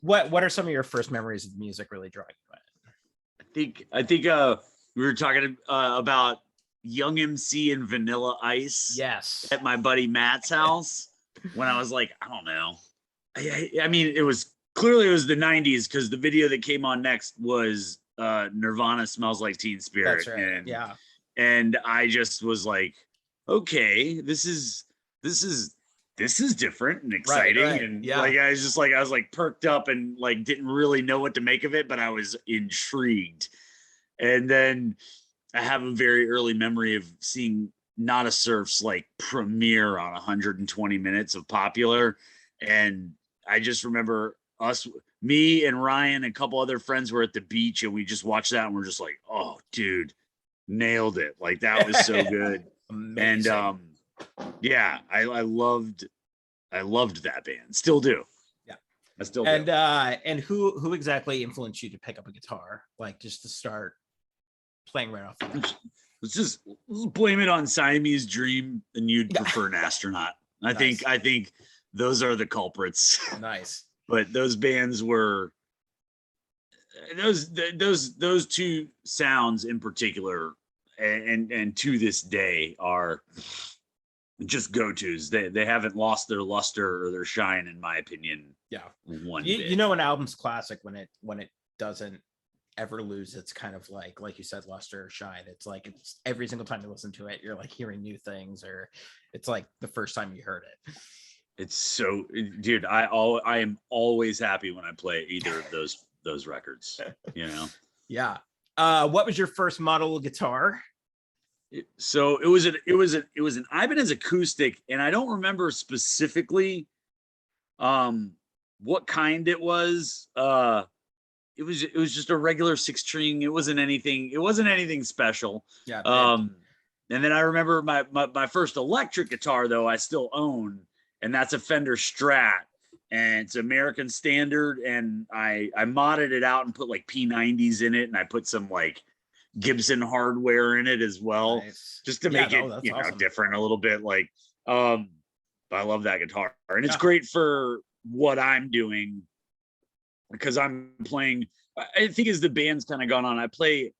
What are some of your first memories of music really drawing you I think we were talking about Young MC and Vanilla in? Ice Yes. at my buddy Matt's house when I was like, I don't know. I mean, it was clearly it was the 90s because the video that came on next was Nirvana Smells Like Teen Spirit. That's right. Yeah. And I just was like, okay, this is different and exciting. Right. And Yeah. like I was like perked up and like didn't really know what to make of it, but I was intrigued. And then I have a very early memory of seeing Not a Surf's like premiere on 120 Minutes of Popular. And I just remember me and Ryan and a couple other friends were at the beach and we just watched that and we're just like, oh, dude, nailed it. Like that was so good. Amazing. And yeah, I loved that band. Still do. Yeah. I still do. do. And who exactly influenced you to pick up a guitar? Like just to start playing right off the bat? Let's blame it on Siamese Dream and You'd Prefer an Astronaut. I think those are the culprits. Nice. But those bands were those two sounds in particular and to this day are just go-tos. They haven't lost their luster or their shine, in my opinion. Yeah. One bit. bit. You know, an album's classic when it doesn't ever lose its kind of like you said, luster or shine. It's like it's every single time you listen to it, you're like hearing new things, or it's like the first time you heard it. It's so, dude, I am always happy when I play either of those records, you know? Yeah. What was your first model guitar? So it was an Ibanez acoustic, and I don't remember specifically what kind it was. It was just a regular 6-string. It wasn't anything special. Yeah. And then I remember my first electric guitar though, I still own, and that's a Fender Strat, and it's American Standard, and I modded it out and put like P90s in it, and I put some like Gibson hardware in it as well, nice. Just to make it awesome. Different a little bit. Like, but I love that guitar, and it's great for what I'm doing because I'm playing. I think as the band's kind of gone on, I play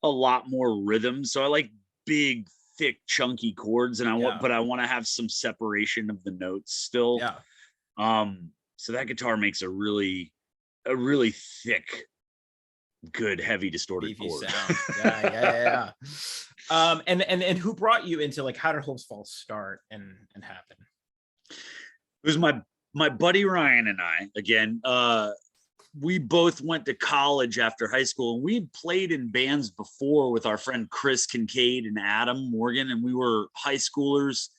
a lot more rhythm, so I like big, thick, chunky chords, and but I want to have some separation of the notes still. Yeah. So that guitar makes a really thick, good, heavy, distorted chord. Sound. Yeah. And who brought you into, like, how did Hopesfall start and happen? It was my buddy Ryan and I. Again, we both went to college after high school, and we played in bands before with our friend Chris Kincaid and Adam Morgan, and we were high schoolers,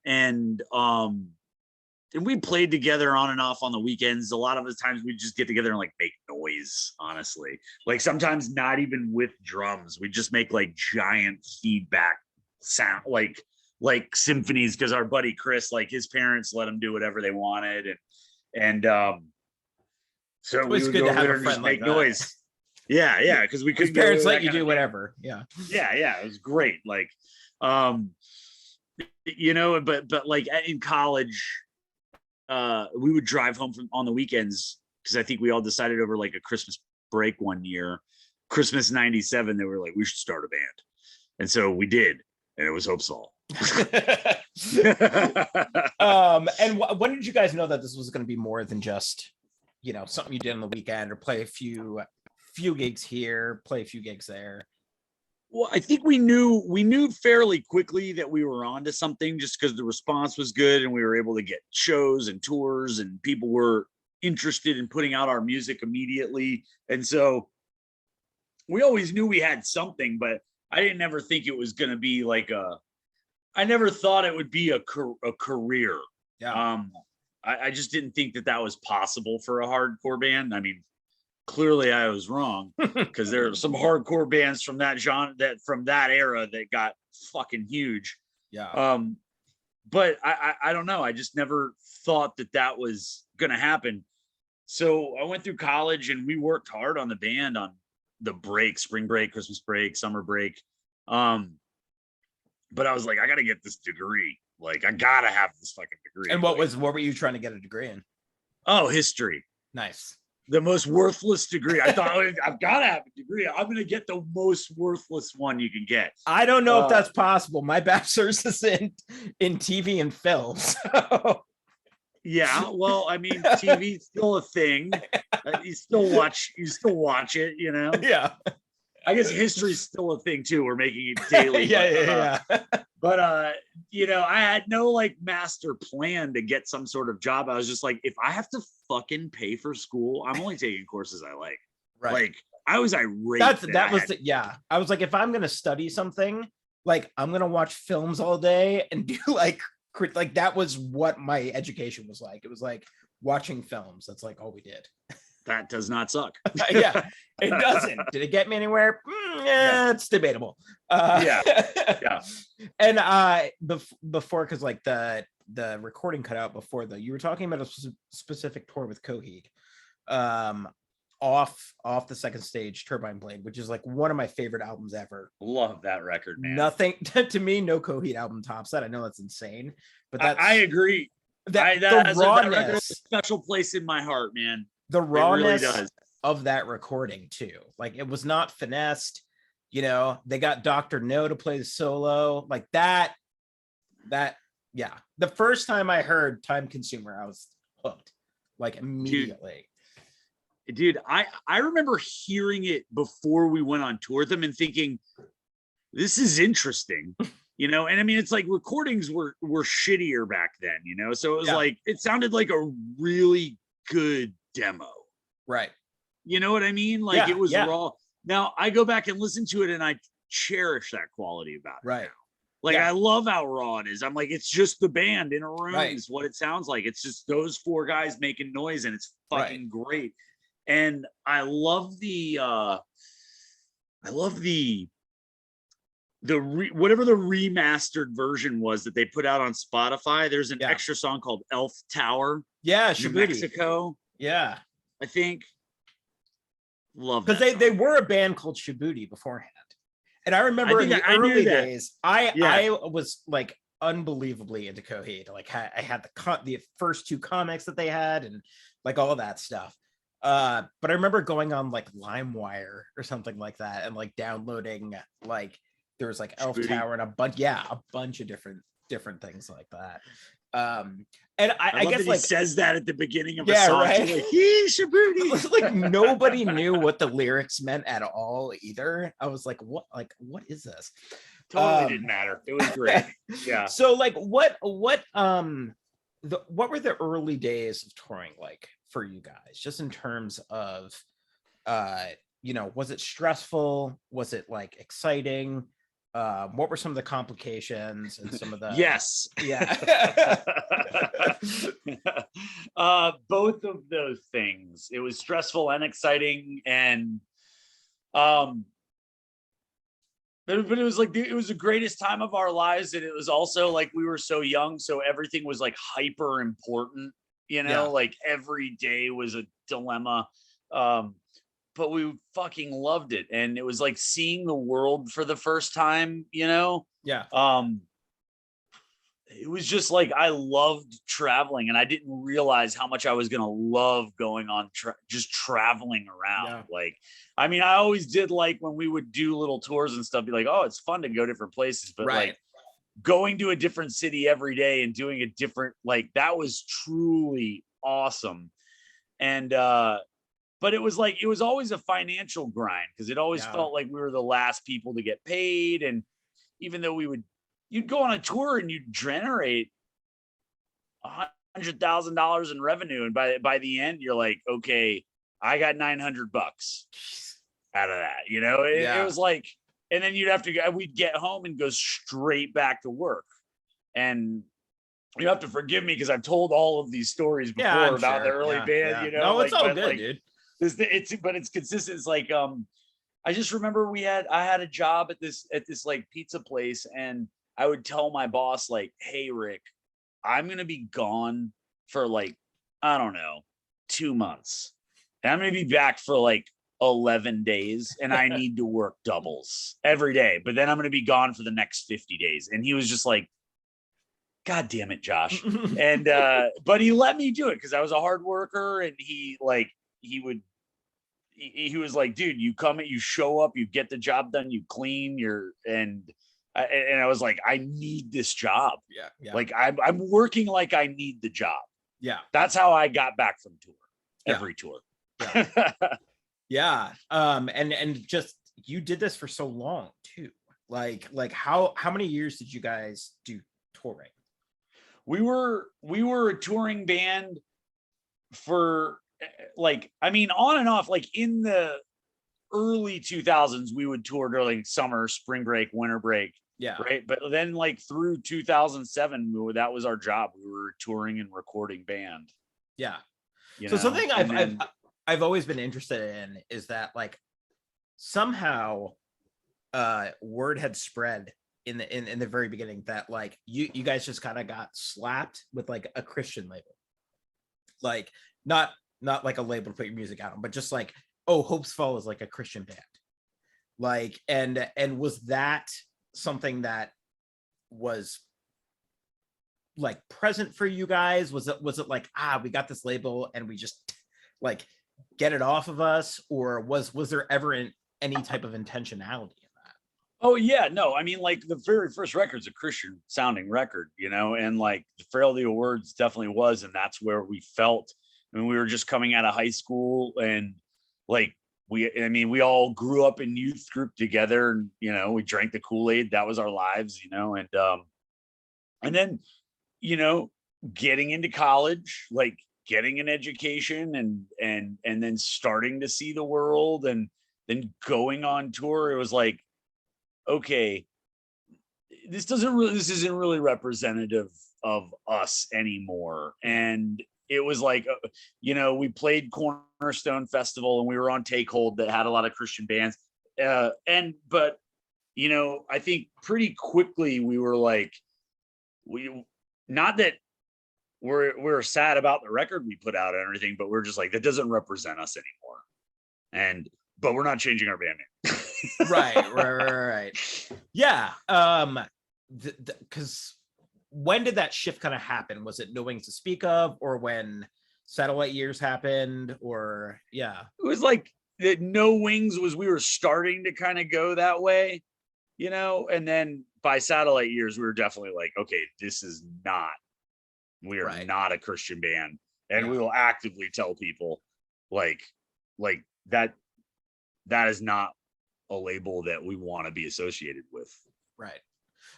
and we played together on and off on the weekends. A lot of the times we'd just get together and like make noise, honestly. Like sometimes not even with drums. We just make like giant feedback sound, like symphonies, because our buddy Chris, like his parents let him do whatever they wanted, and so it was good to have a friend like that. Noise. Yeah, because we could. His parents let you do whatever. Yeah, it was great. Like, you know, but like in college, we would drive home on the weekends because I think we all decided over like a Christmas break one year, Christmas '97, they were like, we should start a band, and so we did, and it was Hopesfall. And when did you guys know that this was going to be more than just, you know, something you did on the weekend or play a few gigs here, play a few gigs there? Well, I think we knew fairly quickly that we were onto something, just because the response was good and we were able to get shows and tours and people were interested in putting out our music immediately. And so we always knew we had something, but I didn't ever think it was going to be like I never thought it would be a career. Yeah. I just didn't think that was possible for a hardcore band. I mean, clearly I was wrong, because there are some hardcore bands from that genre, from that era, that got fucking huge. Yeah. But I don't know. I just never thought that was going to happen. So I went through college and we worked hard on the band on the break, spring break, Christmas break, summer break. But I was like, I got to get this degree. Like, I got to have this fucking degree. And what were you trying to get a degree in? Oh, history. Nice. The most worthless degree. I thought I've got to have a degree. I'm going to get the most worthless one you can get. I don't know if that's possible. My bachelor's is in TV and film. So. Yeah, well, I mean, TV's still a thing. You still watch it, you know? Yeah. I guess history's still a thing too. We're making it daily. Yeah. But you know, I had no like master plan to get some sort of job. I was just like, if I have to fucking pay for school, I'm only taking courses I like. Right. Like I was irate. I was like, if I'm gonna study something, like I'm gonna watch films all day and do like that was what my education was like. It was like watching films. That's like all we did. That does not suck. Yeah, it doesn't. Did it get me anywhere? Yeah, it's debatable. Yeah. And before, because like the recording cut out before you were talking about a specific tour with Coheed, off the second stage, Turbine Blade, which is like one of my favorite albums ever. Love that record, man. Nothing to me, no Coheed album tops that. I know that's insane, but I agree. That record has a special place in my heart, man. The rawness really of that recording too. Like it was not finessed. You know, they got Dr. No to play the solo like that. Yeah. The first time I heard Time Consumer, I was hooked like immediately. Dude, I remember hearing it before we went on tour with them and thinking, this is interesting. You know, and I mean, it's like recordings were shittier back then, you know? So it was like, it sounded like a really good demo. Right. You know what I mean? Like it was raw. Now I go back and listen to it and I cherish that quality about it. Right. Now. Like I love how raw it is. I'm like, it's just the band in a room is what it sounds like. It's just those four guys making noise and it's fucking great. And I love whatever the remastered version was that they put out on Spotify. There's an extra song called Elf Tower. Yeah, New Mexico. Yeah, I think. Love because they were a band called Shibuti beforehand, and I remember in the early days, I was like unbelievably into Coheed. Like I had the first two comics that they had, and like all that stuff. But I remember going on like LimeWire or something like that, and like downloading like. There was like Elf Tower and a bunch of different things like that. And I guess that like he says that at the beginning of a song. Right? Like, Shibuti. Like nobody knew what the lyrics meant at all either. I was like, what is this? Totally didn't matter. It was great. Yeah. So like what were the early days of touring like for you guys, just in terms of you know, was it stressful? Was it like exciting? What were some of the complications and some of the both of those things. It was stressful and exciting, and but it was like it was the greatest time of our lives, and it was also like we were so young, so everything was like hyper important, you know, like every day was a dilemma. But we fucking loved it. And it was like seeing the world for the first time, you know? Yeah. It was just like, I loved traveling and I didn't realize how much I was going to love going on, just traveling around. Yeah. Like, I mean, I always did like when we would do little tours and stuff, be like, oh, it's fun to go different places. But like going to a different city every day and doing a different, like that was truly awesome. And, but it was like, it was always a financial grind because it always felt like we were the last people to get paid. And even though you'd go on a tour and you'd generate $100,000 in revenue. And by the end, you're like, okay, I got $900 out of that. You know, it was like, and then we'd get home and go straight back to work. And you have to forgive me because I've told all of these stories before about the early band, you know. No, it's all good, dude. But it's consistent. It's like I just remember I had a job at this like pizza place, and I would tell my boss like, hey Rick, I'm gonna be gone for like, I don't know, 2 months, and I'm gonna be back for like 11 days, and I need to work doubles every day, but then I'm gonna be gone for the next 50 days. And he was just like, God damn it, Josh. And but he let me do it because I was a hard worker, and he was like, dude, you come, you show up, you get the job done, you clean, and I was like, I need this job. Yeah. Like I'm working like I need the job. Yeah. That's how I got back from tour. Yeah. Every tour. Yeah. Yeah. And just, you did this for so long too. Like how many years did you guys do touring? We were a touring band for like, I mean, on and off, like in the early 2000s, we would tour during summer, spring break, winter break. Yeah. Right. But then like through 2007, that was our job. We were touring and recording band. Yeah. You so know? Something I've always been interested in is that like somehow word had spread in the very beginning that like you guys just kind of got slapped with like a Christian label, like not like a label to put your music out on, but just like, oh, Hopesfall is like a Christian band, like, and was that something that was like present for you guys? Was it like, we got this label and we just like get it off of us, or was there ever any type of intentionality in that? Oh yeah, no, I mean, like the very first record's a Christian sounding record, you know, and like the Frailty of Words definitely was, and that's where we felt. I mean, we were just coming out of high school, and like we all grew up in youth group together, and you know, we drank the Kool-Aid. That was our lives, you know, and then, you know, getting into college, like getting an education, and then starting to see the world, and then going on tour. It was like, okay, this isn't really representative of us anymore. And it was like, you know, we played Cornerstone Festival and we were on Take Hold that had a lot of Christian bands. But, you know, I think pretty quickly we were like, not that we're sad about the record we put out and everything, but we're just like, that doesn't represent us anymore. But we're not changing our band name. right. Yeah. Because when did that shift kind of happen? Was it No Wings to Speak Of, or when Satellite Years happened? Or yeah, it was like that. No Wings was, we were starting to kind of go that way, you know, and then by Satellite Years, we were definitely like, okay, we are not a Christian band, and we will actively tell people like that is not a label that we want to be associated with. Right.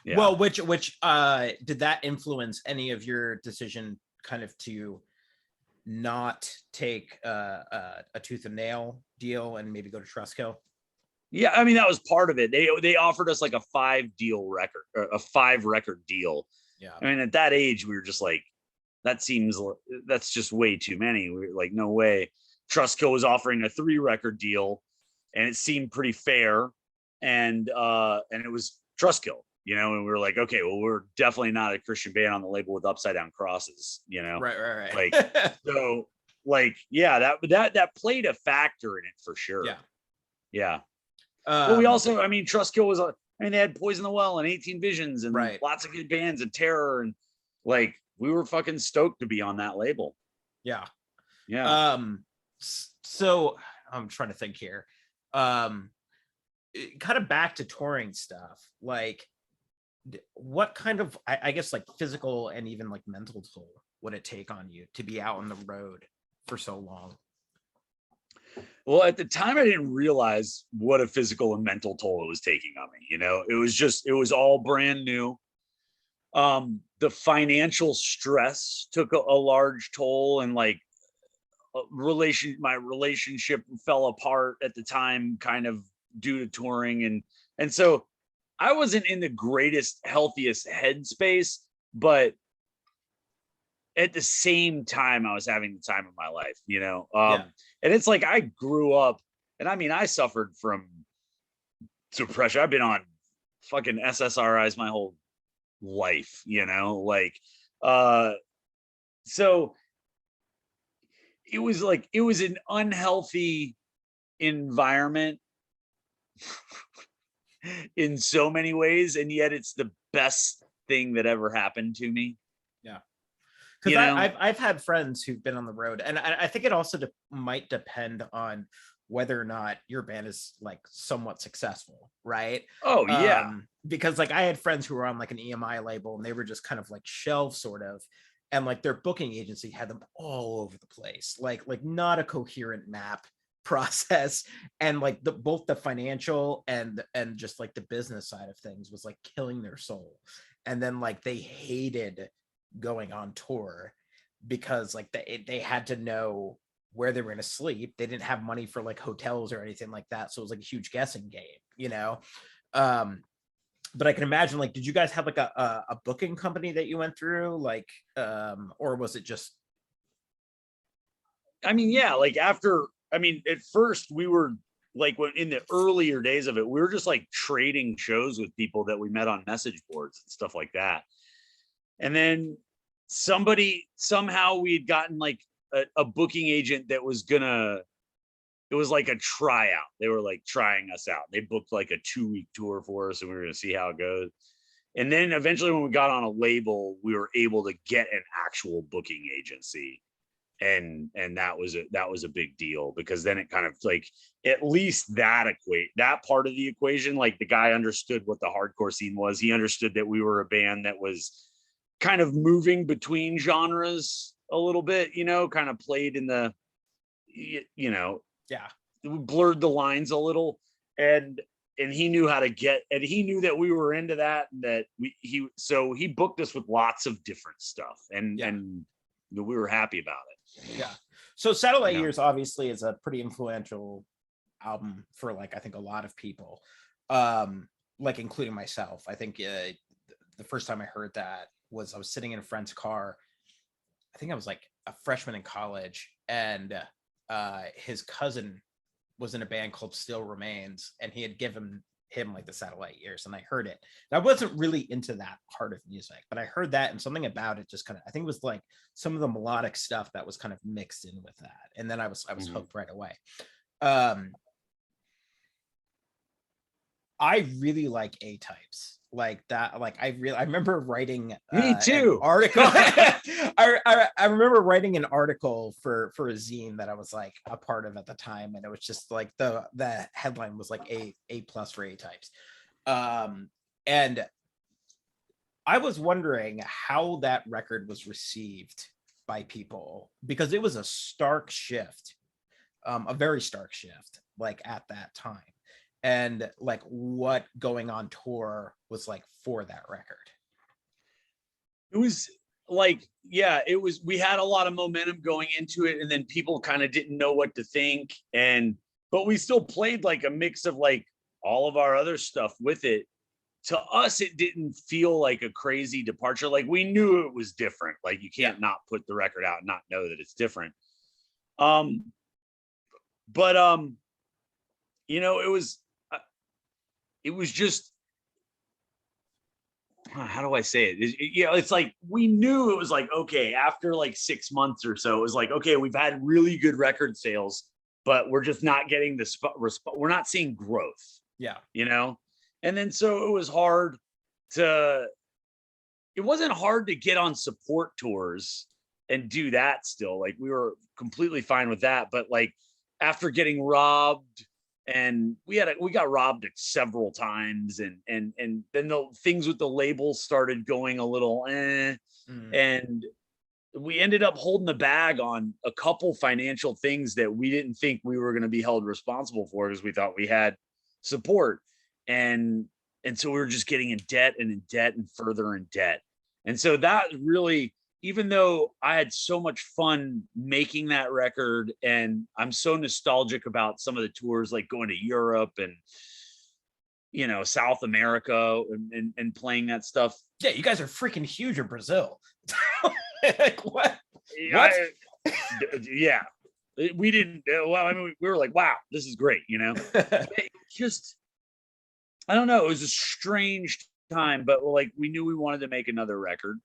Yeah. Well, which did that influence any of your decision kind of to not take a tooth and nail deal and maybe go to Trustkill? Yeah, I mean, that was part of it. They offered us like a 5 record deal. Yeah. I mean, at that age, we were just like, that's just way too many. We were like, no way. Trustkill was offering a 3 record deal, and it seemed pretty fair. And it was Trustkill, you know, and we were like, okay, well, we're definitely not a Christian band on the label with upside down crosses, you know? Right. Like, so like, yeah, that played a factor in it for sure. Yeah. Well, we also, I mean, Trustkill was they had Poison the Well and 18 Visions and lots of good bands and Terror, and like, we were fucking stoked to be on that label. Yeah. So I'm trying to think here. Kind of back to touring stuff, like what kind of, I guess, like physical and even like mental toll would it take on you to be out on the road for so long? Well, at the time, I didn't realize what a physical and mental toll it was taking on me. You know, it was all brand new. The financial stress took a large toll, and like my relationship fell apart at the time, kind of due to touring, and so I wasn't in the greatest, healthiest headspace, but at the same time, I was having the time of my life, you know? And it's like, I grew up, and I mean, I suffered from depression. I've been on fucking SSRIs my whole life, you know? Like, so it was like, it was an unhealthy environment in so many ways, and yet it's the best thing that ever happened to me. Yeah. Because I've had friends who've been on the road, and I think it also might depend on whether or not your band is like somewhat successful, right? Oh yeah. Because like I had friends who were on like an EMI label, and they were just kind of like shelved, sort of, and like their booking agency had them all over the place, like not a coherent map process, and like both the financial and just like the business side of things was like killing their soul. And then like they hated going on tour because like they had to know where they were going to sleep. They didn't have money for like hotels or anything like that, so it was like a huge guessing game, you know. But I can imagine, like, did you guys have like a booking company that you went through, like, or was it just? I mean, yeah, like after, I mean, at first we were like, when in the earlier days of it, we were just like trading shows with people that we met on message boards and stuff like that. And then somehow we'd gotten like a booking agent that was gonna, it was like a tryout. They were like trying us out. They booked like a 2-week tour for us, and we were gonna see how it goes. And then eventually when we got on a label, we were able to get an actual booking agency. And that was a big deal, because then it kind of like, at least that part of the equation, like the guy understood what the hardcore scene was. He understood that we were a band that was kind of moving between genres a little bit, you know, kind of played in the, you know, Yeah, blurred the lines a little. And he knew how to get, and he knew that we were into that, and that so he booked us with lots of different stuff, and we were happy about it. Yeah. So Satellite Years obviously is a pretty influential album for like, I think a lot of people, like including myself. I think the first time I heard that was I was sitting in a friend's car. I think I was like a freshman in college, and his cousin was in a band called Still Remains, and he had given him like the Satellite Years, and I heard it. And I wasn't really into that part of music, but I heard that, and something about it just kind of, I think it was like some of the melodic stuff that was kind of mixed in with that, and then I was hooked right away. I really like A-Types, like that. Like I remember writing me too an article. I remember writing an article for a zine that I was like a part of at the time, and it was just like the headline was like A plus for A-Types. And I was wondering how that record was received by people, because it was a stark shift, a very stark shift, like at that time, and like what going on tour was like for that record. It was like, yeah, it was, we had a lot of momentum going into it, and then people kind of didn't know what to think, but we still played like a mix of like all of our other stuff with it. To us, it didn't feel like a crazy departure. Like, we knew it was different. Like, you can't not put the record out and not know that it's different. But you know, it was just, how do I say it? You know, it's like, we knew it was like, okay, after like 6 months or so, it was like, okay, we've had really good record sales, but we're just not getting the we're not seeing growth. Yeah. You know? And then so it was hard it wasn't hard to get on support tours and do that still. Like, we were completely fine with that. But like, after getting robbed, and we got robbed several times, and then the things with the labels started going a little and we ended up holding the bag on a couple financial things that we didn't think we were going to be held responsible for, because we thought we had support. And so we were just getting in debt and in debt and further in debt. And so that really, even though I had so much fun making that record, and I'm so nostalgic about some of the tours, like going to Europe and, you know, South America and playing that stuff. Yeah, you guys are freaking huge in Brazil. Like, what? Yeah. We didn't, well, I mean, we were like, wow, this is great, you know? It just, I don't know, it was a strange time, but like, we knew we wanted to make another record.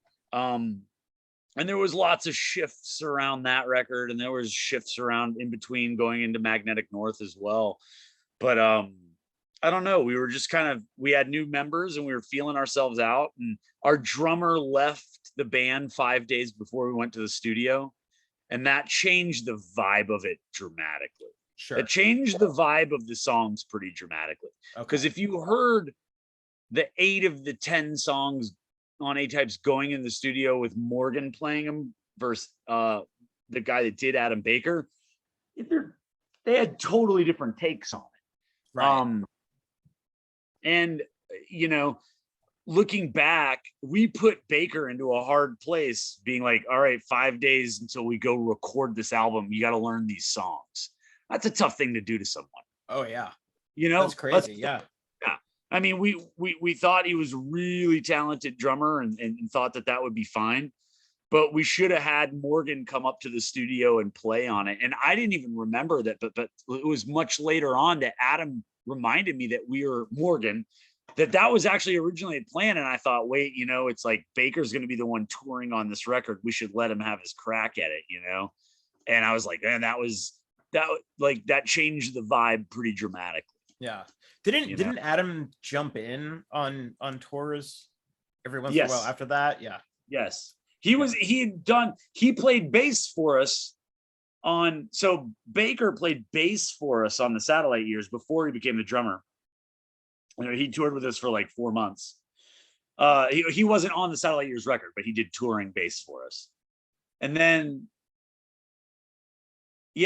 And there was lots of shifts around that record, and there was shifts around in between going into Magnetic North as well. But I don't know. We were just we had new members and we were feeling ourselves out. And our drummer left the band 5 days before we went to the studio. And that changed the vibe of it dramatically. Sure. It changed the vibe of the songs pretty dramatically. Because if you heard the 8 of the 10 songs on A-Types going in the studio with Morgan playing them versus the guy that did Adam Baker, they had totally different takes on it. Right. And, you know, looking back, we put Baker into a hard place being like, all right, 5 days until we go record this album. You got to learn these songs. That's a tough thing to do to someone. Oh yeah. You know, that's crazy. Yeah. Yeah. I mean, we thought he was a really talented drummer and thought that would be fine, but we should have had Morgan come up to the studio and play on it. And I didn't even remember that, but it was much later on that Adam reminded me that Morgan, that was actually originally a plan. And I thought, wait, you know, it's like Baker's going to be the one touring on this record. We should let him have his crack at it, you know? And I was like, man, that changed the vibe pretty dramatically. Yeah. Didn't Adam jump in on tours every once in a while after that? Yeah. Yes. He played bass for us so Baker played bass for us on the Satellite Years before he became the drummer. You know, he toured with us for like 4 months. He wasn't on the Satellite Years record, but he did touring bass for us. And then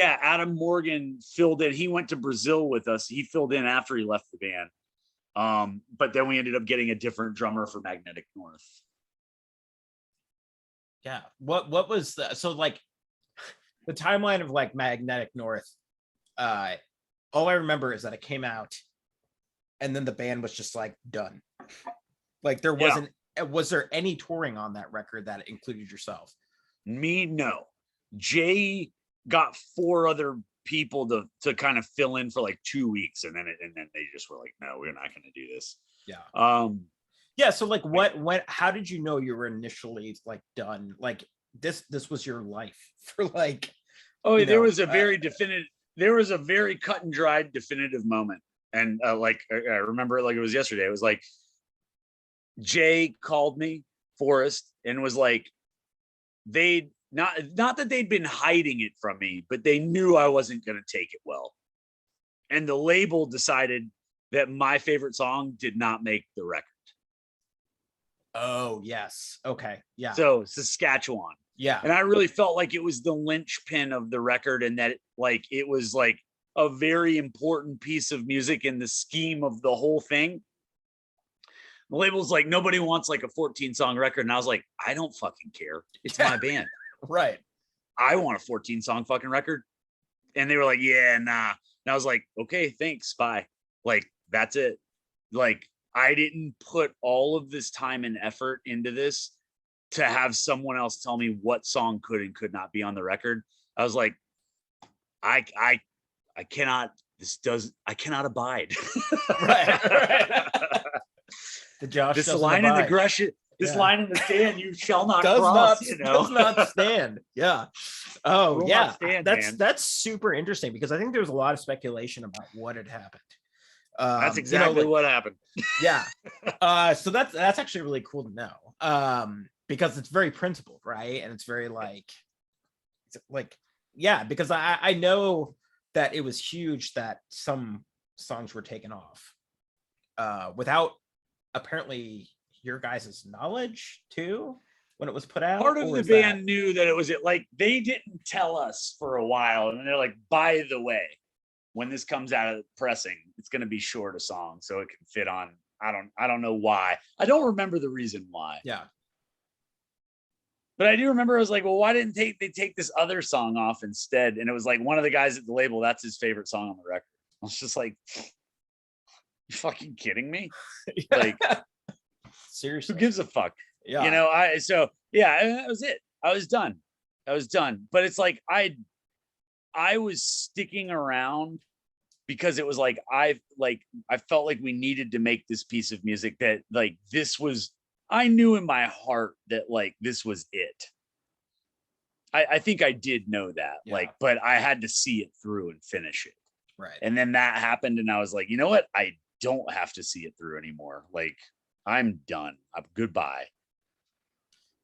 Adam Morgan filled in. He went to Brazil with us. He filled in after he left the band. But then we ended up getting a different drummer for Magnetic North. Yeah. What was so like the timeline of like Magnetic North? All I remember is that it came out and then the band was just like done. Like there wasn't, was there any touring on that record that included yourself? No. Jay got 4 other people to kind of fill in for like 2 weeks, and then they just were like, no, we're not going to do this. Yeah. So like how did you know you were initially like done? Like this was your life for like, there was a very cut and dried definitive moment. And like, I remember it like it was yesterday. It was like, Jay called me, Forrest, and was like, not that they'd been hiding it from me, but they knew I wasn't going to take it well. And the label decided that my favorite song did not make the record. Oh, yes. Okay. Yeah. So Saskatchewan. Yeah. And I really felt like it was the linchpin of the record, and that it was like a very important piece of music in the scheme of the whole thing. The label's like, nobody wants like a 14-song record. And I was like, I don't fucking care. It's my band. Right. I want a 14-song fucking record. And they were like, yeah, nah. And I was like, okay, thanks. Bye. Like, that's it. Like, I didn't put all of this time and effort into this to have someone else tell me what song could and could not be on the record. I was like, I cannot abide. Right. The Josh this line abide. In the Gresham, this line in the stand, you shall not cross. Does not stand. Yeah. Oh, will yeah. Stand, that's super interesting, because I think there was a lot of speculation about what had happened. That's exactly what happened. Yeah. So that's actually really cool to know. Because it's very principled, right? And it's very like, yeah, because I know that it was huge that some songs were taken off without apparently your guys' knowledge too when it was put out. Part of the band knew that it was like they didn't tell us for a while, and they're like, by the way, when this comes out of pressing, it's going to be short a song so it can fit on. I don't know why. I don't remember the reason why. Yeah. But I do remember I was like, well, why didn't they take this other song off instead? And it was like one of the guys at the label, that's his favorite song on the record. I was just like, you fucking kidding me? Yeah. Like, seriously, who gives a fuck? Yeah. You know, that was it. I was done. But it's like, I was sticking around because it was like, I felt like we needed to make this piece of music that like, I knew in my heart that like, this was it. I think I did know that, but I had to see it through and finish it. Right. And then that happened. And I was like, you know what? I don't have to see it through anymore. Like, I'm done. Goodbye.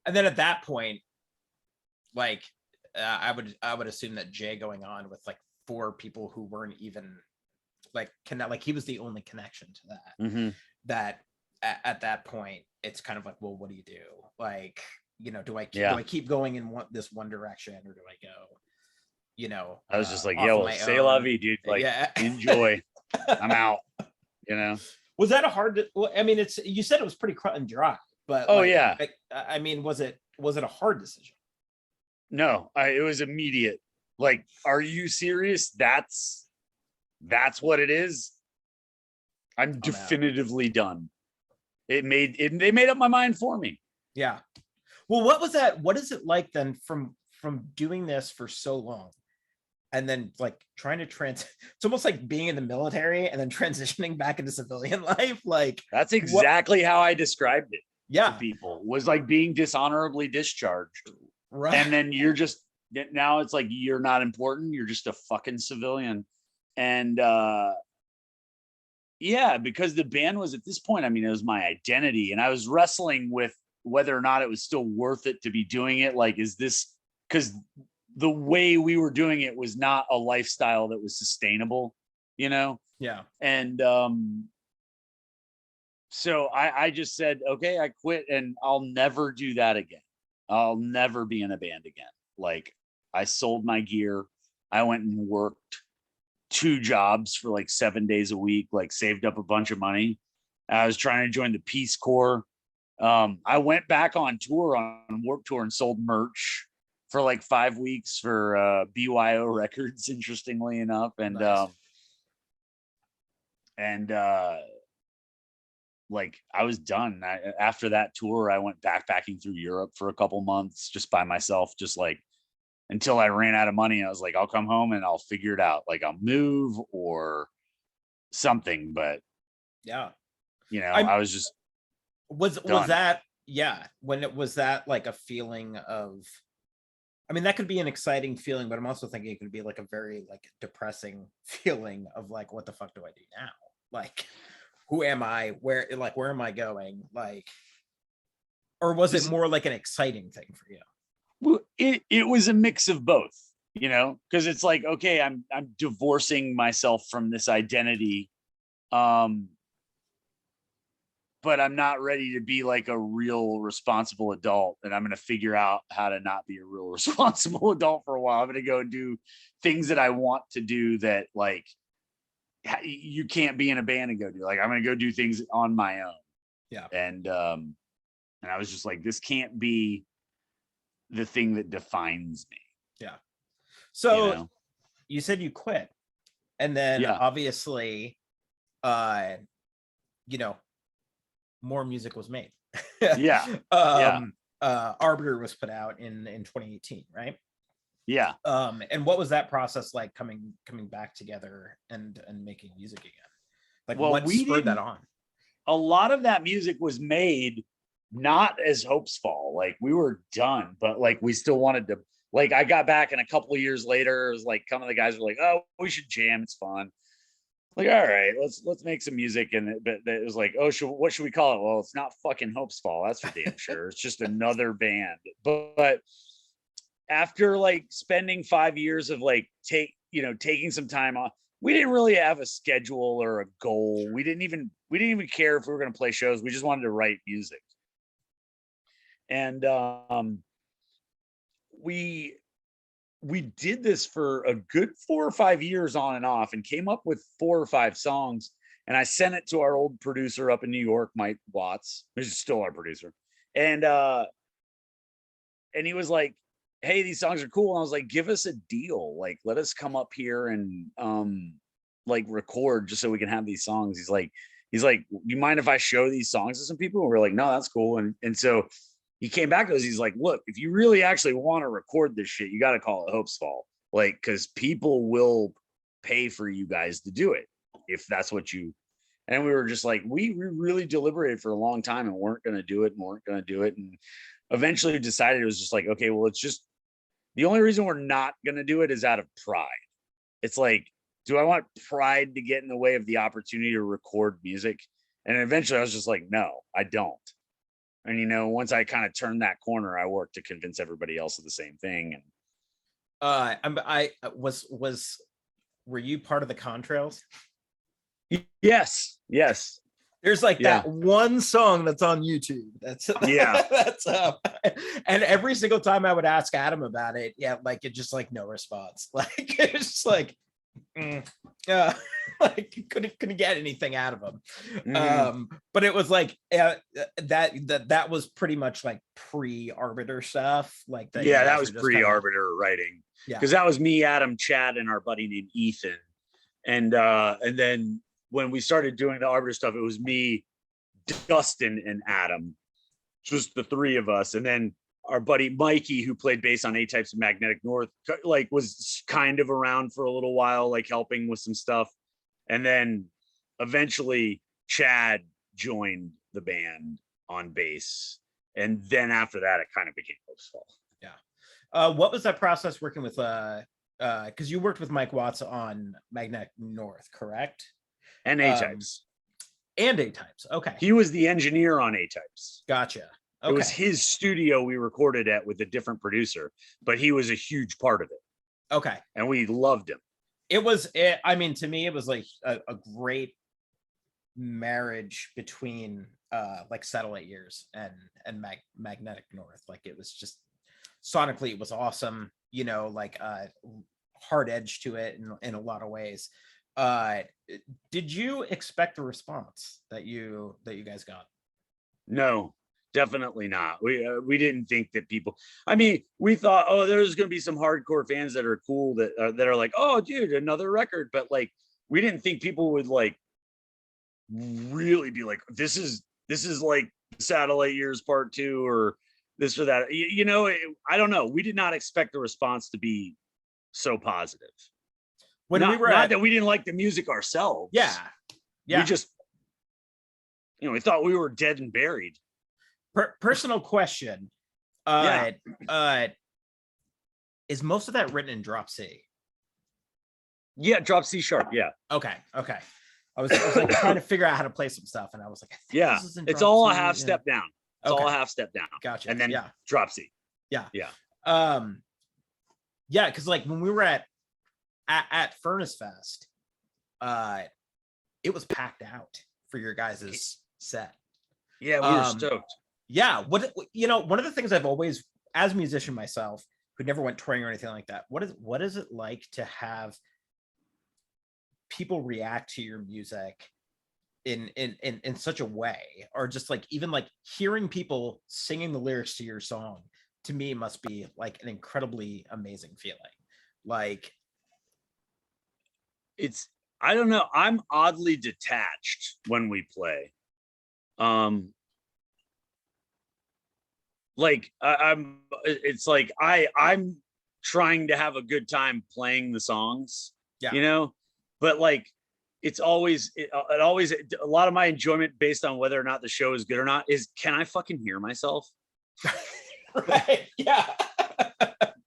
And then at that point, like, I would assume that Jay going on with like 4 people who weren't even like like he was the only connection to that. Mm-hmm. That at that point, it's kind of like, well, what do you do? Like, do I keep going in this one direction, or do I go, I was just like, off yeah, of well, my say own? la vie, dude. Like, enjoy. I'm out. Was that a hard? Well, I mean, you said it was pretty cut and dry, but Yeah. I mean, was it a hard decision? No, it was immediate. Like, are you serious? That's what it is. I'm definitively done. They made up my mind for me. Yeah. Well, what was that? What is it like then from doing this for so long? And then like trying to it's almost like being in the military and then transitioning back into civilian life. Like, that's exactly how I described it. Yeah. To people was like being dishonorably discharged. Right. And then now it's like, you're not important. You're just a fucking civilian. And yeah, because the band was at this point, I mean, it was my identity, and I was wrestling with whether or not it was still worth it to be doing it. Like, is this, because the way we were doing it was not a lifestyle that was sustainable, Yeah. And so I just said, okay, I quit, and I'll never do that again. I'll never be in a band again. Like, I sold my gear. I went and worked 2 jobs for like 7 days a week, like saved up a bunch of money. I was trying to join the Peace Corps. I went back on tour on Warped Tour and sold merch for like 5 weeks for BYO Records, interestingly enough. And nice. Like, I was done. After that tour, I went backpacking through Europe for a couple months just by myself, just like until I ran out of money. I was like, I'll come home and I'll figure it out. Like, I'll move or something. But yeah, I was just was that when it was that like a feeling of, I mean, that could be an exciting feeling, but I'm also thinking it could be like a very like depressing feeling of like, what the fuck do I do now? Like, who am I? Where am I going? Like, or was it more like an exciting thing for you? Well, it was a mix of both, because it's like, okay, I'm divorcing myself from this identity, but I'm not ready to be like a real responsible adult, and I'm going to figure out how to not be a real responsible adult for a while. I'm going to go and do things that I want to do that, like, you can't be in a band and go do. Like, I'm going to go do things on my own. Yeah. And I was just like, this can't be the thing that defines me. Yeah. So you said you quit, and then obviously, more music was made. Arbiter was put out in 2018, right? Yeah. And what was that process like, coming back together and making music again? Like, what spurred that on? A lot of that music was made not as Hopesfall. Like, we were done, but like, we still wanted to, like, I got back, and a couple of years later, it was like, some of the guys were like, oh, we should jam. It's fun. Like, all right, let's make some music. And but it was like, oh, what should we call it? Well, it's not fucking Hopesfall. That's for damn sure. It's just another band. But after like spending 5 years of like taking some time off, we didn't really have a schedule or a goal. We didn't even care if we were going to play shows. We just wanted to write music. And we did this for a good 4 or 5 years on and off, and came up with 4 or 5 songs. And I sent it to our old producer up in New York, Mike Watts, which is still our producer. And he was like, hey, these songs are cool. And I was like, give us a deal. Like, let us come up here and like record just so we can have these songs. He's like, do you mind if I show these songs to some people? And we're like, no, that's cool. And so he came back to us. He's like, look, if you really actually want to record this shit, you got to call it Hopesfall. Like, because people will pay for you guys to do it if that's what you. And we were just like, we really deliberated for a long time and weren't going to do it. And eventually decided it was just like, okay, well, it's just the only reason we're not going to do it is out of pride. It's like, do I want pride to get in the way of the opportunity to record music? And eventually I was just like, no, I don't. And, you know, once I kind of turned that corner, I worked to convince everybody else of the same thing. And were you part of the contrails? Yes. There's like that one song that's on YouTube. That's and every single time I would ask Adam about it, like it just like no response. Like it was just like, like couldn't get anything out of him. But it was like that was pretty much like pre-Arbiter stuff. Like that. Yeah, that was pre-Arbiter writing. Yeah, because that was me, Adam, Chad, and our buddy named Ethan, and then when we started doing the Arbiter stuff, it was me, Dustin, and Adam, just the three of us. And then our buddy Mikey, who played bass on A-Types and Magnetic North, like was kind of around for a little while, like helping with some stuff. And then eventually Chad joined the band on bass. And then after that, it kind of became Hopesfall. Yeah. What was that process working with, because you worked with Mike Watts on Magnetic North, correct? And A-Types. And A-Types. Okay. He was the engineer on A-Types. Gotcha. Okay. It was his studio we recorded at with a different producer, but he was a huge part of it. Okay. And we loved him. I mean, to me, it was like a great marriage between like Satellite Years and Magnetic North. Like it was just sonically, it was awesome, you know, like hard edge to it in a lot of ways. Did you expect the response that you guys got? No, definitely not. We didn't think that people, I mean, we thought, oh, there's going to be some hardcore fans that are cool that are like, oh dude, another record. But like, we didn't think people would like really be like, this is like Satellite Years Part 2 or this or that, you know. I don't know. We did not expect the response to be so positive. When we were not that we didn't like the music ourselves. Yeah. We just, you know, we thought we were dead and buried. Personal question. Is most of that written in drop C? Yeah, drop C sharp. Yeah. Okay. I was like trying to figure out how to play some stuff, and I was like, yeah, it's all a half step down. It's all a half step down. Gotcha. And then drop C. Yeah. Yeah. Yeah, because like when we were at Furnace Fest, it was packed out for your guys' set. Yeah, we were stoked. Yeah, one of the things I've always, as a musician myself, who never went touring or anything like that, what is it like to have people react to your music in such a way, or just like even like hearing people singing the lyrics to your song, to me must be like an incredibly amazing feeling. Like, I don't know, I'm oddly detached when we play. Like it's like I'm trying to have a good time playing the songs, you know, but like it's always a lot of my enjoyment based on whether or not the show is good or not is, can I fucking hear myself? Right. Yeah.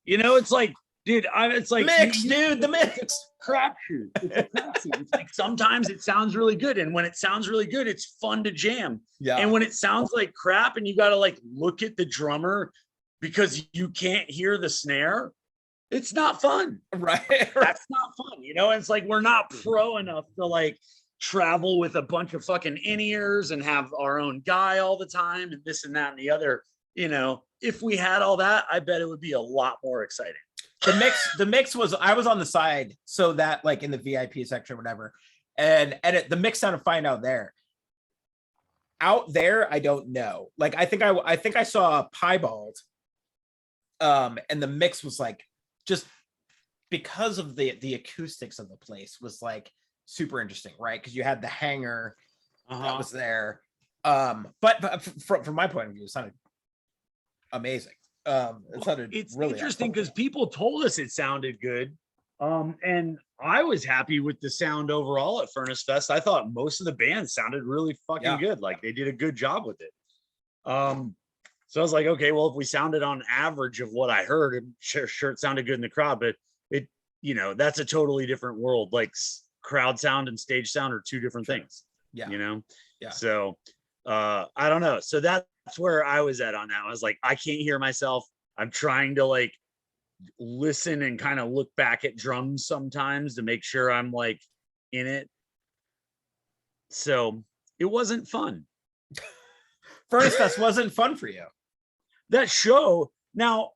You know, it's like, dude, it's like the mix. Crapshoot. It's a crapshoot. It's like sometimes it sounds really good, and when it sounds really good, it's fun to jam. Yeah. And when it sounds like crap, and you got to like look at the drummer because you can't hear the snare, it's not fun. Right. That's not fun. You know, it's like we're not pro enough to like travel with a bunch of fucking in-ears and have our own guy all the time and this and that and the other. You know, if we had all that, I bet it would be a lot more exciting. The mix was, I was on the side, so that like in the VIP section or whatever, and the mix sounded fine out there. Out there, I don't know. Like I think I saw Piebald, and the mix was like, just because of the acoustics of the place was like super interesting, right? Because you had the hangar that was there, but from my point of view, it sounded amazing. It's really interesting because people told us it sounded good, and I was happy with the sound overall at Furnace Fest. I thought most of the band sounded really fucking good. Like they did a good job with it. So I was like, okay, well, if we sounded on average of what I heard, sure it sounded good in the crowd, but it that's a totally different world. Like crowd sound and stage sound are two different things. Yeah. Yeah. So I don't know. So that's where I was at on that. I was like, I can't hear myself. I'm trying to like listen and kind of look back at drums sometimes to make sure I'm like in it. So it wasn't fun. Furnace Fest wasn't fun for you. That show. Now,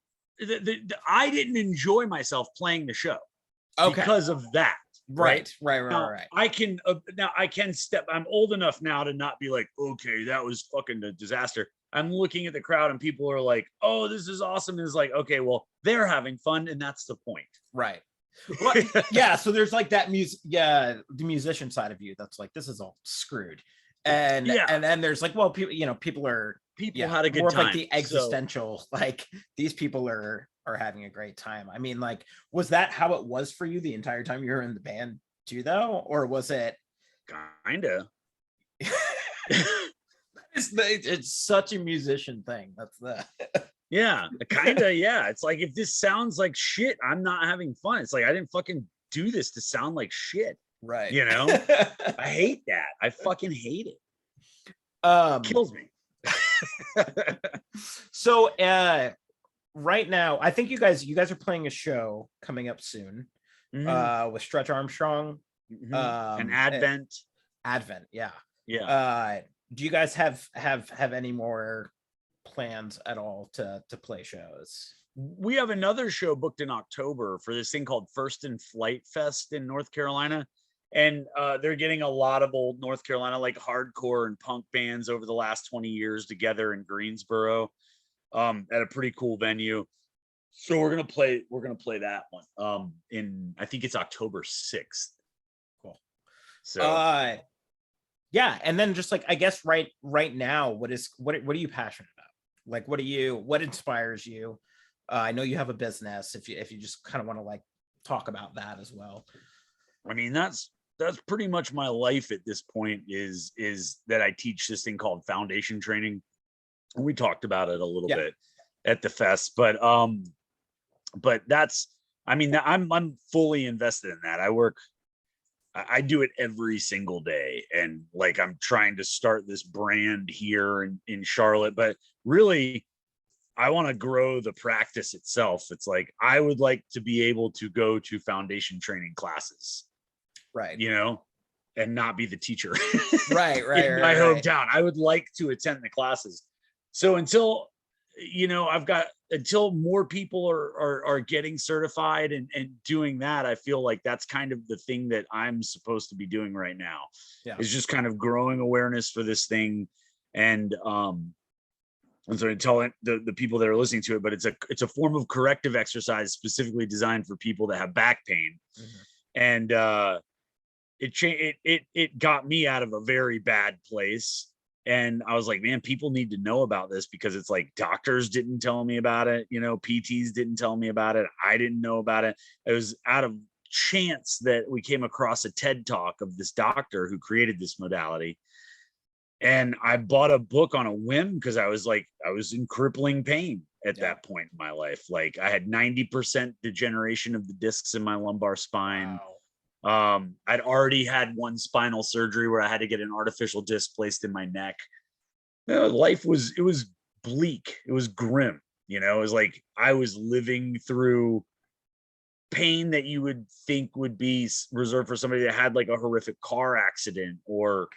I didn't enjoy myself playing the show because of that. Right. I can step. I'm old enough now to not be like, okay, that was fucking a disaster. I'm looking at the crowd and people are like, oh, this is awesome. And it's like, okay, well, they're having fun, and that's the point. Right. Well, yeah. So there's like that music, the musician side of you that's like, this is all screwed. And then there's like, well, people had a good more time. Like the existential, like these people are having a great time. I mean, like, was that how it was for you the entire time you were in the band too, though? Or was it kinda? It's such a musician thing. That's yeah, kinda. Yeah, it's like, if this sounds like shit, I'm not having fun. It's like, I didn't fucking do this to sound like shit. Right. I hate that. I fucking hate it. Kills me. So right now, I think you guys are playing a show coming up soon, with Stretch Armstrong, and Advent. Yeah. Do you guys have any more plans at all to play shows? We have another show booked in October for this thing called First in Flight Fest in North Carolina. And they're getting a lot of old North Carolina, like hardcore and punk bands over the last 20 years together in Greensboro, at a pretty cool venue. So we're gonna play that one in, I think it's October 6th. Cool. So yeah, and then just like, I guess right now, what are you passionate about? Like, what inspires you? I know you have a business. If you just kind of want to like talk about that as well. I mean, that's pretty much my life at this point, is that I teach this thing called foundation training. And we talked about it a little bit at the fest, but that's, I mean, I'm fully invested in that. I do it every single day. And like, I'm trying to start this brand here in Charlotte, but really I want to grow the practice itself. It's like, I would like to be able to go to foundation training classes. Right. And not be the teacher. Right. In my hometown. I would like to attend the classes. So until more people are getting certified and doing that, I feel like that's kind of the thing that I'm supposed to be doing right now. Yeah. Is just kind of growing awareness for this thing. And so I tell the people that are listening to it, but it's a form of corrective exercise specifically designed for people that have back pain. And it got me out of a very bad place. And I was like, man, people need to know about this, because it's like, doctors didn't tell me about it. PTs didn't tell me about it. I didn't know about it. It was out of chance that we came across a TED talk of this doctor who created this modality. And I bought a book on a whim, because I was in crippling pain at that point in my life. Like, I had 90% degeneration of the discs in my lumbar spine. Wow. I'd already had one spinal surgery where I had to get an artificial disc placed in my neck. Life was bleak. It was grim. It was like I was living through pain that you would think would be reserved for somebody that had like a horrific car accident, or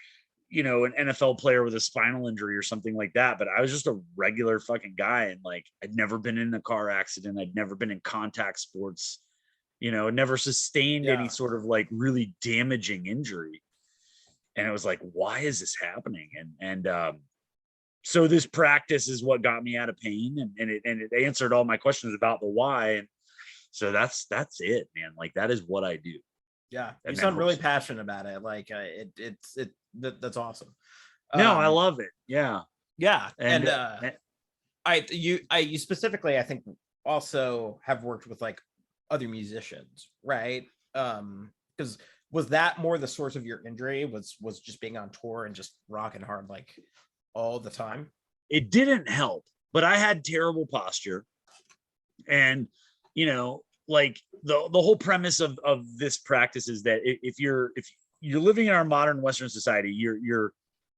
an NFL player with a spinal injury or something like that. But I was just a regular fucking guy, and like, I'd never been in a car accident. I'd never been in contact sports. Never sustained any sort of like really damaging injury. And it was like, why is this happening? And so this practice is what got me out of pain, and it answered all my questions about the why. And so that's it, man. Like, that is what I do. Yeah. You sound really passionate about it. Like, that's awesome. No, I love it. Yeah. Yeah. And you specifically, I think, also have worked with like other musicians, right? Because was that more the source of your injury, was just being on tour and just rocking hard like all the time? It didn't help, but I had terrible posture. And like the whole premise of this practice is that if you're living in our modern Western society,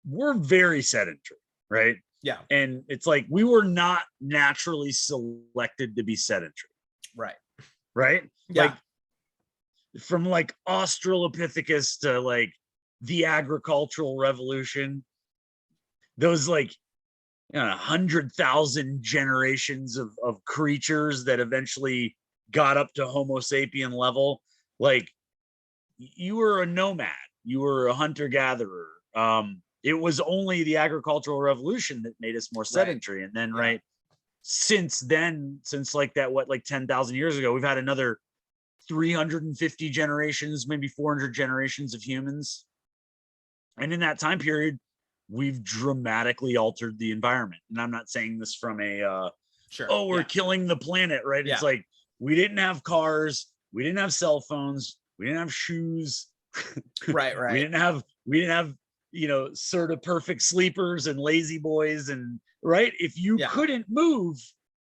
we're very sedentary, right? Yeah. And it's like we were not naturally selected to be sedentary. Right. Yeah. Like from like Australopithecus to like the agricultural revolution, those like 100,000 generations of creatures that eventually got up to Homo sapien level. Like you were a nomad, you were a hunter gatherer. It was only the agricultural revolution that made us more sedentary. Right. And then, right, since then, since like that, what, like 10,000 years ago, we've had another 350 generations, maybe 400 generations of humans. And in that time period, we've dramatically altered the environment. And I'm not saying this from a, we're killing the planet, right? It's like, we didn't have cars, we didn't have cell phones, we didn't have shoes. Right. We didn't have, sort of perfect sleepers and lazy boys. And right. If you couldn't move,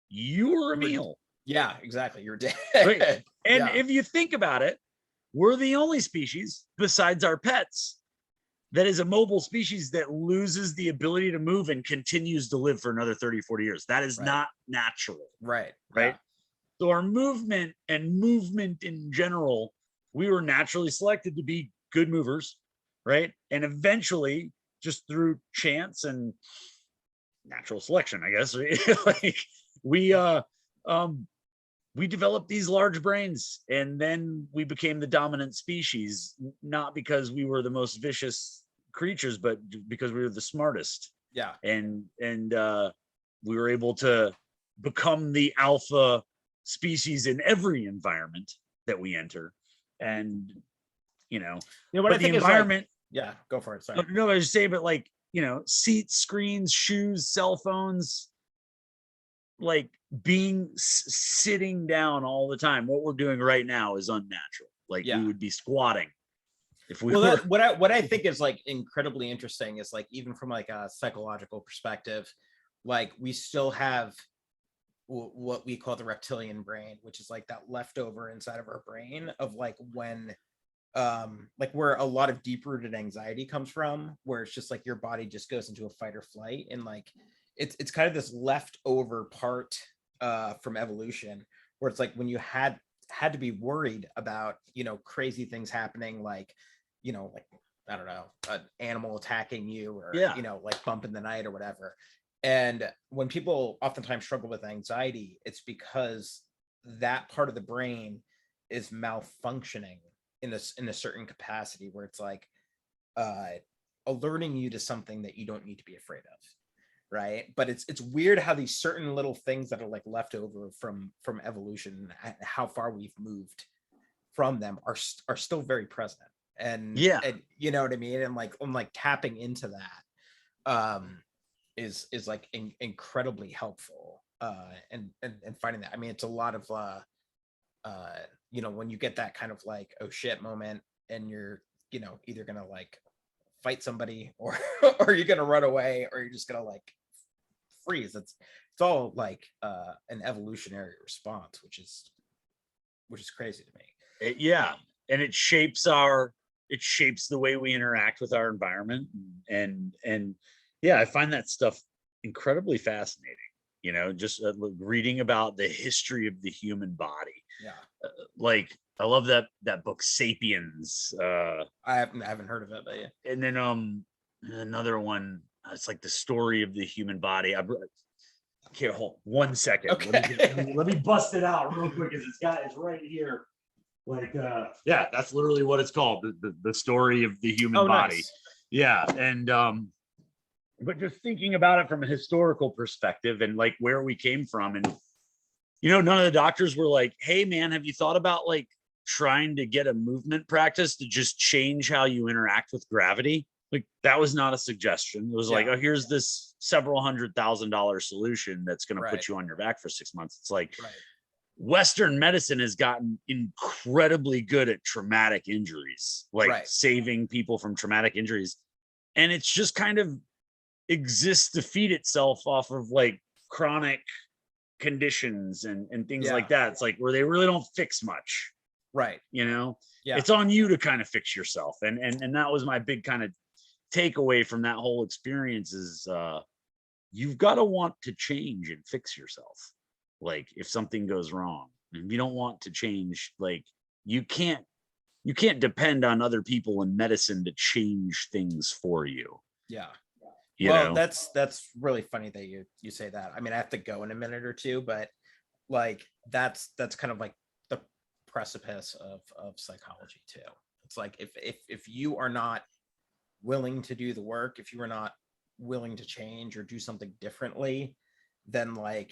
you were a meal. Yeah, exactly. You're dead. Right. And if you think about it, we're the only species besides our pets that is a mobile species that loses the ability to move and continues to live for another 30, 40 years. That is not natural. Right. Right. So our movement in general, we were naturally selected to be good movers. Right. And eventually, just through chance and natural selection, I guess, like we developed these large brains, and then we became the dominant species, not because we were the most vicious creatures, but because we were the smartest. Yeah. And we were able to become the alpha species in every environment that we enter. And what I think the environment. Go for it. Sorry. No, I was just saying, but like, seats, screens, shoes, cell phones, like sitting down all the time. What we're doing right now is unnatural. Like we would be squatting if we were. What I think is like incredibly interesting is like, even from like a psychological perspective, like we still have what we call the reptilian brain, which is like that leftover inside of our brain of like when like where a lot of deep-rooted anxiety comes from, where it's just like your body just goes into a fight or flight, and like it's kind of this leftover part from evolution, where it's like when you had to be worried about crazy things happening, like like I don't know, an animal attacking you, or like bump in the night or whatever. And when people oftentimes struggle with anxiety, it's because that part of the brain is malfunctioning in a certain capacity, where it's like alerting you to something that you don't need to be afraid of, right? But it's weird how these certain little things that are like left over from evolution, how far we've moved from them, are still very present. And and you know what I mean? And like I'm like tapping into that is like incredibly helpful, and finding that. I mean, it's a lot of when you get that kind of like, oh shit moment, and you're either gonna like fight somebody, or or you're gonna run away, or you're just gonna like freeze. It's all like an evolutionary response, which is crazy to me. And it shapes the way we interact with our environment, and I find that stuff incredibly fascinating. Just reading about the history of the human body. Like I love that book Sapiens. I haven't heard of it, but yeah. And then another one, it's like the story of the human body. Here, hold 1 second. Okay. Let me bust it out real quick, because it's right here. Like that's literally what it's called, the story of the human body. Nice. Yeah. And but just thinking about it from a historical perspective, and like where we came from, and none of the doctors were like, hey man, have you thought about like trying to get a movement practice to just change how you interact with gravity? Like that was not a suggestion. It was like, oh, here's this several $100,000 solution that's going to put you on your back for 6 months. It's like Western medicine has gotten incredibly good at traumatic injuries, like saving people from traumatic injuries. And it's just kind of exists to feed itself off of like chronic conditions and things Yeah. like that. It's like where they really don't fix much, Right. you know. Yeah. It's on you to kind of fix yourself, and that was my big kind of takeaway from that whole experience is you've got to want to change and fix yourself. Like if something goes wrong, if you don't want to change, like you can't depend on other people in medicine to change things for you. Yeah. You Well, know? that's really funny that you say that. I mean, I have to go in a minute or two, but like that's kind of like the precipice of psychology too. It's like if you are not willing to do the work, if you are not willing to change or do something differently, then like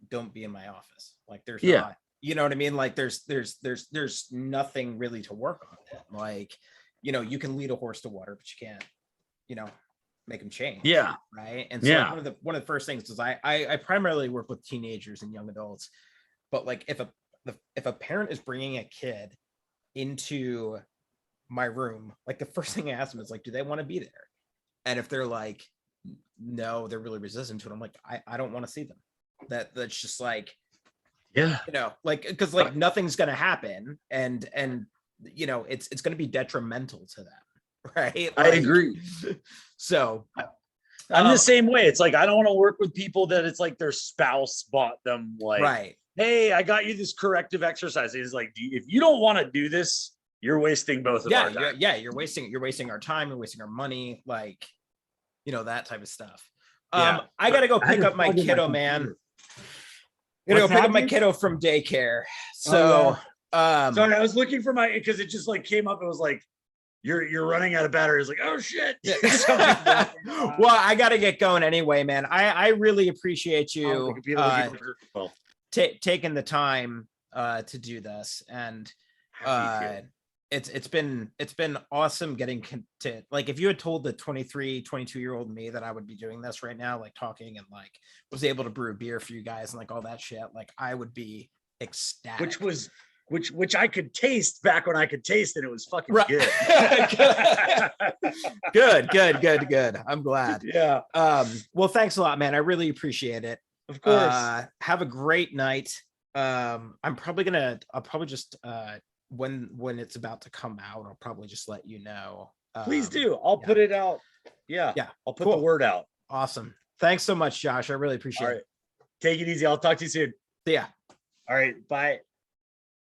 don't be in my office. Like there's not, you know what I mean? Like there's nothing really to work on it. Like, you know, you can lead a horse to water, but you can't, you know, make them change. Yeah. Right. And so like one of the first things is I primarily work with teenagers and young adults, but like if a parent is bringing a kid into my room, like the first thing I ask them is like, do they want to be there? And if they're like, no, they're really resistant to it, I'm like, I don't want to see them. That's just like, you know, like, because like nothing's gonna happen, and you know, it's gonna be detrimental to them, right? Like, I agree. So I'm the same way. It's like I don't want to work with people that it's like their spouse bought them like, right. Hey, I got you this corrective exercise. It's like, if you don't want to do this, you're wasting both of our time. You're wasting our time, you're wasting our money, like, you know, that type of stuff. Yeah. I gotta go pick up my kiddo, man. I'm gonna go pick up my kiddo from daycare. So sorry, I was looking for my, because it just like came up. It was like, you're running out of battery. It's like, oh shit. Well, I gotta get going anyway, man. I really appreciate you taking the time to do this, and it's been awesome getting to, like, if you had told the 23, 22-year-old me that I would be doing this right now, like talking and like was able to brew beer for you guys and like all that shit, like I would be ecstatic. Which I could taste back when I could taste it. It was fucking good. good. I'm glad. Yeah. Well, thanks a lot, man. I really appreciate it. Of course. Have a great night. I'll probably just when it's about to come out, I'll probably just let you know. Please do. I'll put it out. Yeah. I'll put the word out. Awesome. Thanks so much, Josh. I really appreciate it. Take it easy. I'll talk to you soon. See ya. All right. Bye.